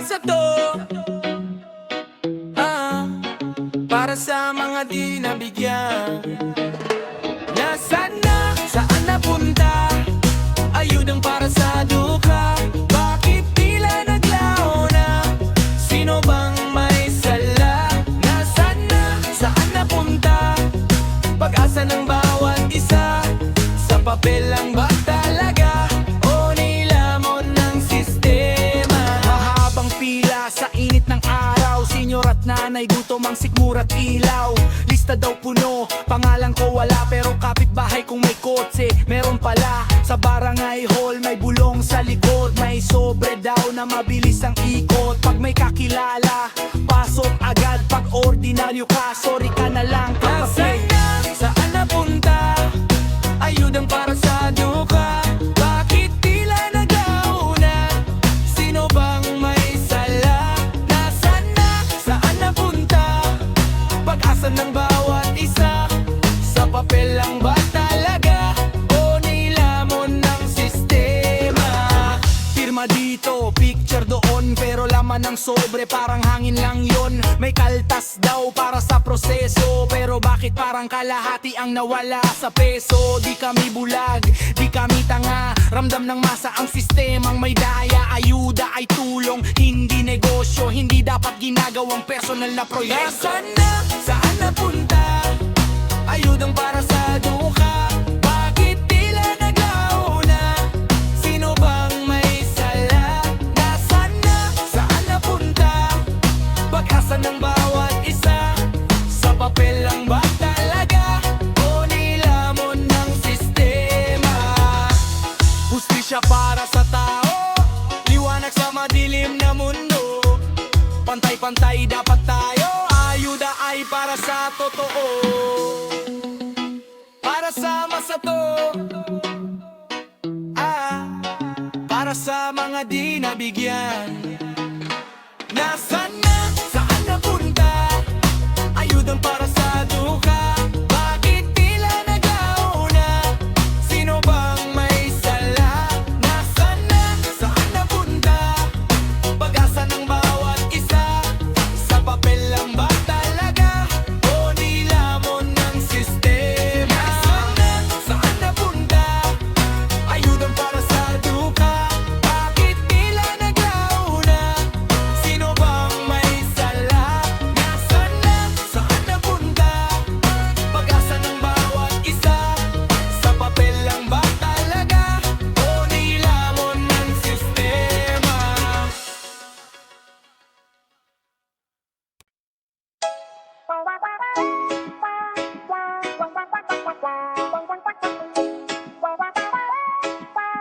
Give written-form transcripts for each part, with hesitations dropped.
sa to, para sa mga di nabigyan. Nasaan na, saan napunta, ayudang para sa duka. Bakit tila naglaho na, sino bang may sala? Nasaan na, saan napunta, pag-asa ng bawat isa. Sa papel lang ba talaga, o nilamon ng sistema? Mahabang pila sa init ng araw, senyor at nanay gutom ang sikmura at ilaw. Lista daw puno, pangalan ko wala, pero kapitbahay kung may kotse meron pala. Sa barangay hall may bulong sa likod, may sobre daw na mabilis ang ikot. Pag may kakilala, pasok agad. Pag ordinaryo ka, sorry ka na lang kapatid. Nasaan na, saan napunta, ayudang para sa duka. Bakit tila naglaho na, sino bang may sala? Nasaan na, saan napunta, pag-asa ng bawat isa. Sa papel lang ba talaga, o nilamon ng sistema? Pirma dito, picture doon, pero laman ng sobre parang hangin lang yon. May kaltas daw para sa proseso, pero bakit parang kalahati ang nawala sa peso? Di kami bulag, di kami tanga, ramdam ng masa ang sistemang may daya. Ayuda ay tulong, hindi negosyo, hindi dapat ginagawang personal na proyekto. Nasaan na, saan napunta, ayudang para sa duka. Bakit tila naglaho na, sino bang may sala? Nasaan na, saan napunta, pag-asa ng bawat isa. Sa papel lang ba talaga, o nilamon ng sistema? Hustisya para sa tao, liwanag sa madilim na mundo. Pantay-pantay dapat tayo, ayuda ay para sa totoo. Para sa masato, para sa mga di nabigyan. Nasaan na, saan napunta, ayudang para sa duka. Bakit tila naglaho na, sino bang may sala? Nasaan na, saan napunta, pag-asa ng bawat isa. Sa papel lang ba talaga, o nilamon ng sistema? Nasaan na, saan napunta, ayudang para sa duka. Bakit tila naglaho na, sino bang may sala? Nasaan na, saan napunta, pag-asa ng bawat isa. Sa papel lang ba talaga, o nilamon ng sistema?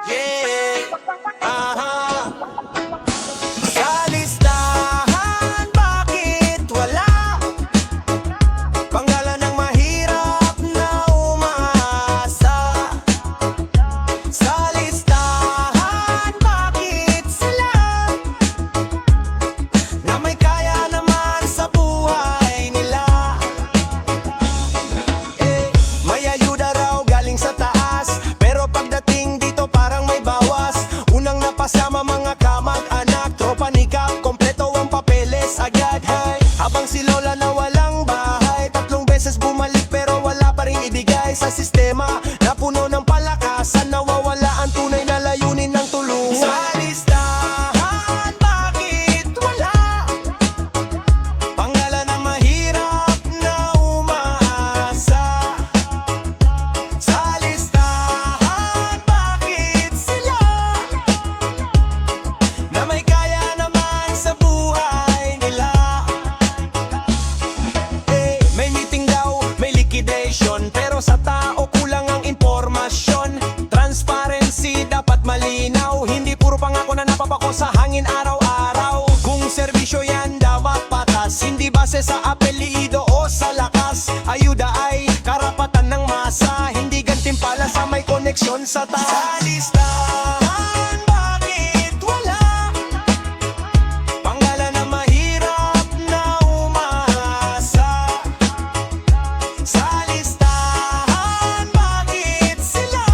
Yeah, sa listahan, bakit wala pangalan ng mahirap na umaasa? Sa listahan, bakit sila na may kaya naman sa buhay nila? May ayuda raw galing sa taas, pero pagdating dito parang may bawas. Unang napasama mga kamag-anak, tropa ni Kap, kompleto ang papeles agad. Habang si Lola na walang bahay, 3 beses bumalik pero wala pa rin ibigay sa sistema na puno ng palakasan. Nawawala ang tunay na layunin ng tulungan. Sa listahan, bakit wala pangalan ng mahirap na umaasa? Sa listahan, bakit sila na may kaya naman sa buhay nila? May meeting daw, may liquidation, pero sa tao kulang ang impormasyon. Transparency dapat malinaw, hindi puro pangako na napapako sa hangin araw-araw. Kung serbisyo yan dapat patas, hindi base sa apelyido o sa lakas. Ayuda ay karapatan ng masa, hindi gantimpala sa may koneksyon sa taas. Sa listahan, bakit wala pangalan ng mahirap na umaasa? Sa listahan, bakit sila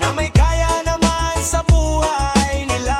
na may kaya naman sa buhay nila?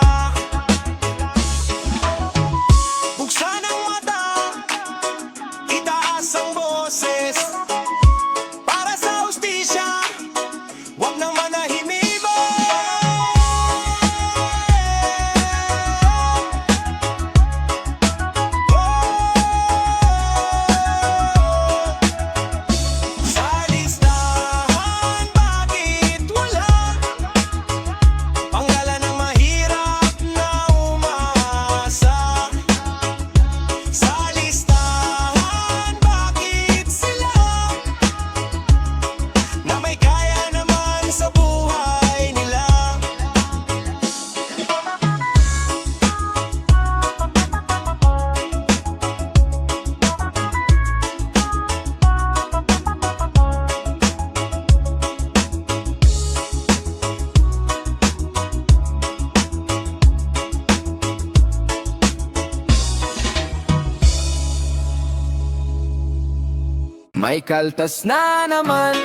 May kaltas na naman.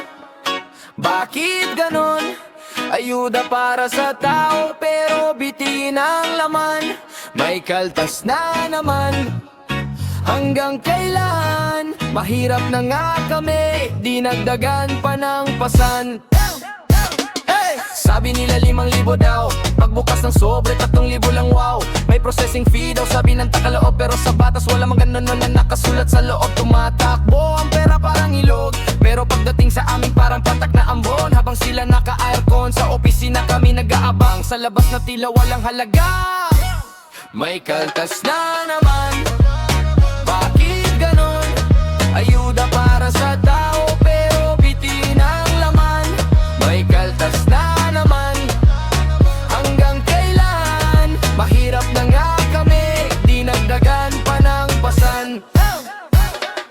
Bakit ganon? Ayuda para sa tao pero bitin ang laman. May kaltas na naman. Hanggang kailan? Mahirap na nga kami, dinagdagan pa ng pasan. Hey! Sabi nila 5,000 daw, pagbukas ng sobre 3,000 lang, wow. May processing fee daw, sabi ng takaloob, pero sa batas wala mang ganon na nakasulat sa loob. Tumatakbo ang pera parang ilog, pero pagdating sa amin parang patak na ambon. Habang sila naka-aircon, sa opisina kami nag-aabang. Sa labas na tila walang halaga. May kaltas na naman. Bakit ganon? Ayuda para sa tao pero bitin ang laman. May kaltas na naman. Hanggang kailan? Mahirap na nga kami, dinagdagan pa ng pasan.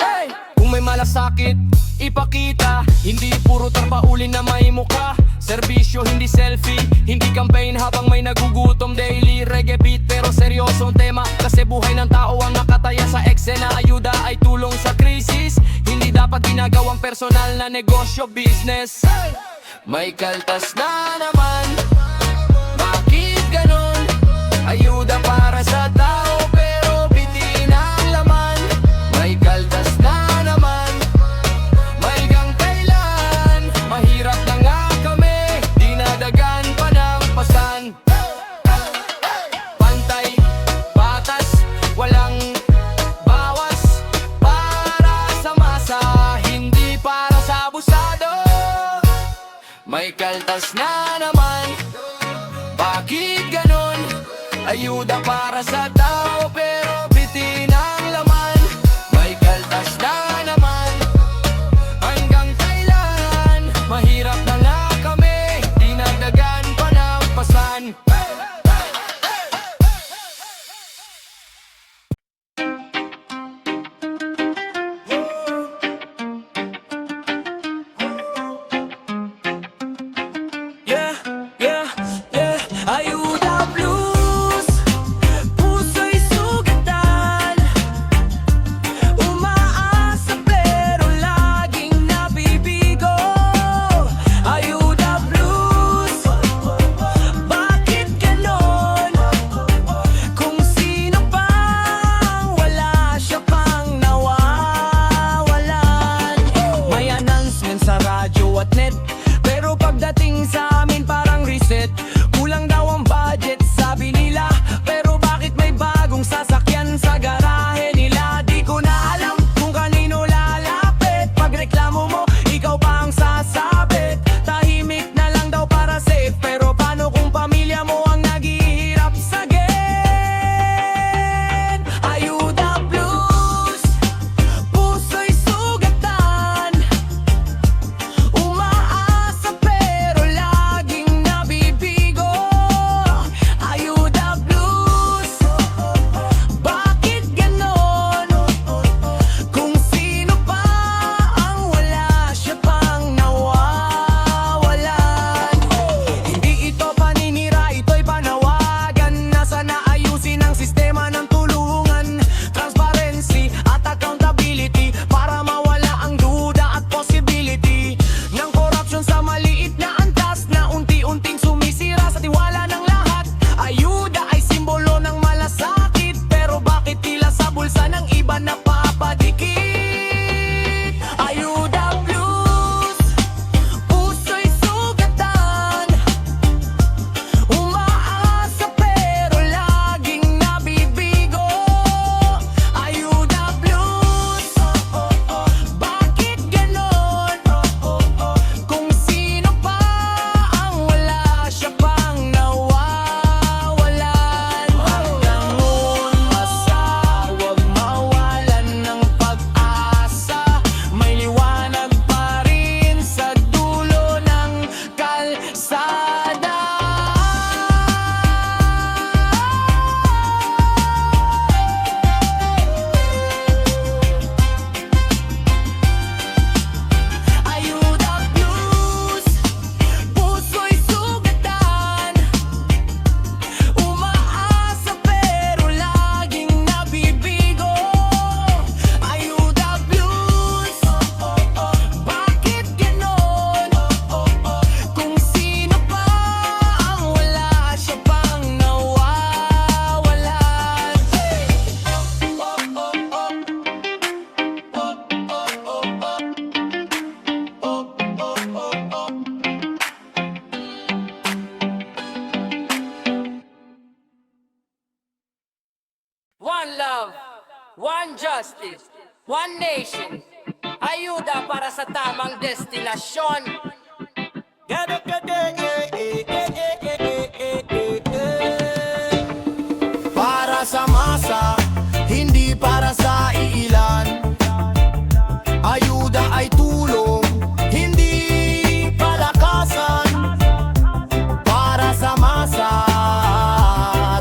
Hey! Kung may malasakit, ipakita. Hindi puro tarpaulin na may muka. Serbisyo, hindi selfie, hindi campaign habang may nagugutom. Daily reggae beat pero seryosong tema. Kasi buhay ng tao ang nakataya sa eksena. Ayuda ay tulong sa krisis, hindi dapat ginagawang personal na negosyo, business. May kaltas na naman. Bakit ganon? Ayuda para sa tao pero bitin ang laman. May kaltas na naman. Hanggang kailan? Mahirap na nga kami, dinadagan pa ng pasan. Pantay, batas, walang bawas. Para sa masa, hindi para sa abusado. May kaltas na naman. Bakit ganon? Ayuda para sa tao pero bitin ang laman. May kaltas na naman. Hanggang kailan? Mahirap na nga kami, dinagdagan pa ng pasan. Yeah, yeah, yeah. Ayuda Blues, puso'y sugatan. Umaasa pero laging nabibigo. Ayuda Blues, bakit ganon? Kung sino pang wala, siya pang nawawalan. May announcement sa radyo at net, pero pagdating sa amin parang reset. Kulang daw ang budget, sabi nila. Pero bakit may bagong sasakyan sa garahe nila? Di ko na alam kung kanino lalapit. Pagreklamo mo, ikaw pa ang sasabit. Tahimik na lang daw para safe, pero paano kung pamilya mo ang naghihirap sa gen? Ayuda Blues, puso'y sugatan. Umaasa pero laging nabibigo. one justice, one nation. Ayuda para sa tamang destinasyon. Para sa masa, hindi para sa iilan. Ayuda ay tulong, hindi palakasan. Para sa masa,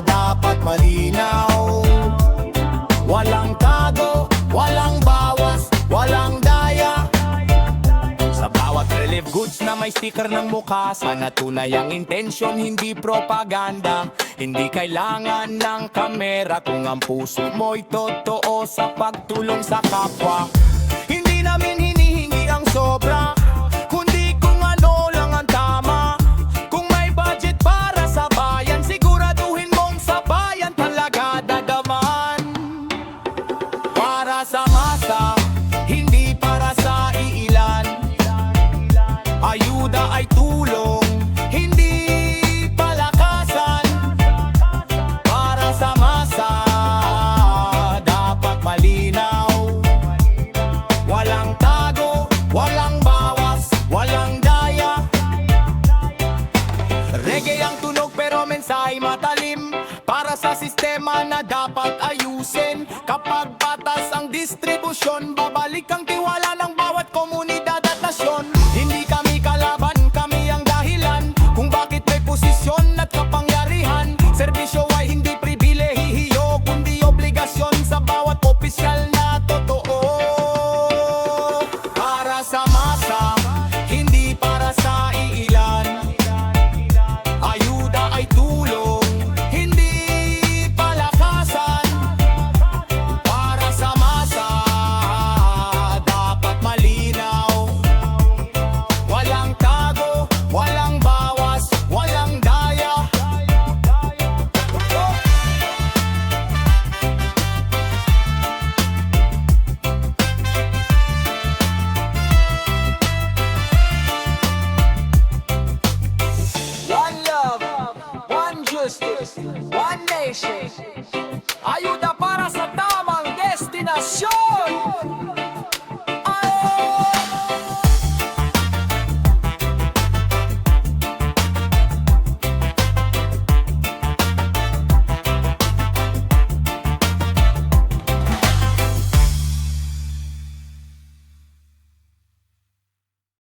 dapat malinaw. Walang tago, walang bawas, walang daya. Sa bawat relief goods na may sticker ng mukha, sana tunay ang intensyon, hindi propaganda. Hindi kailangan ng kamera kung ang puso mo'y totoo sa pagtulong sa kapwa. Hindi namin hinihingi ang sobra, kundi kung ano lang ang tama. Kung may budget para sa bayan, siguraduhin mong sa bayan talaga dadaman. Para sa masa, hindi para sa iilan. Ayuda ay tulong, hindi palakasan. Para sa masa, dapat malinaw. Walang tago, walang bawas, walang daya. Reggae ang tunog pero mensahe matalim, para sa sistema na dapat ayusin. Kapag patas ang distribusyon, babalik ang tiwala ng bawat komunidad at nasyon. Hindi kami kalaban, kami ang dahilan kung bakit may posisyon at kapangyarihan. Serbisyo ay hindi pribilehiyo, kundi obligasyon sa bawat opisyal na totoo. Para sa masa, hindi para sa iilan. Ayuda ay tulong, hindi palakasan. Para sa masa, dapat malinaw. Walang tago, walang bawas, walang daya. One love, one justice, one nation. Ayuda para sa tamang destinasyon.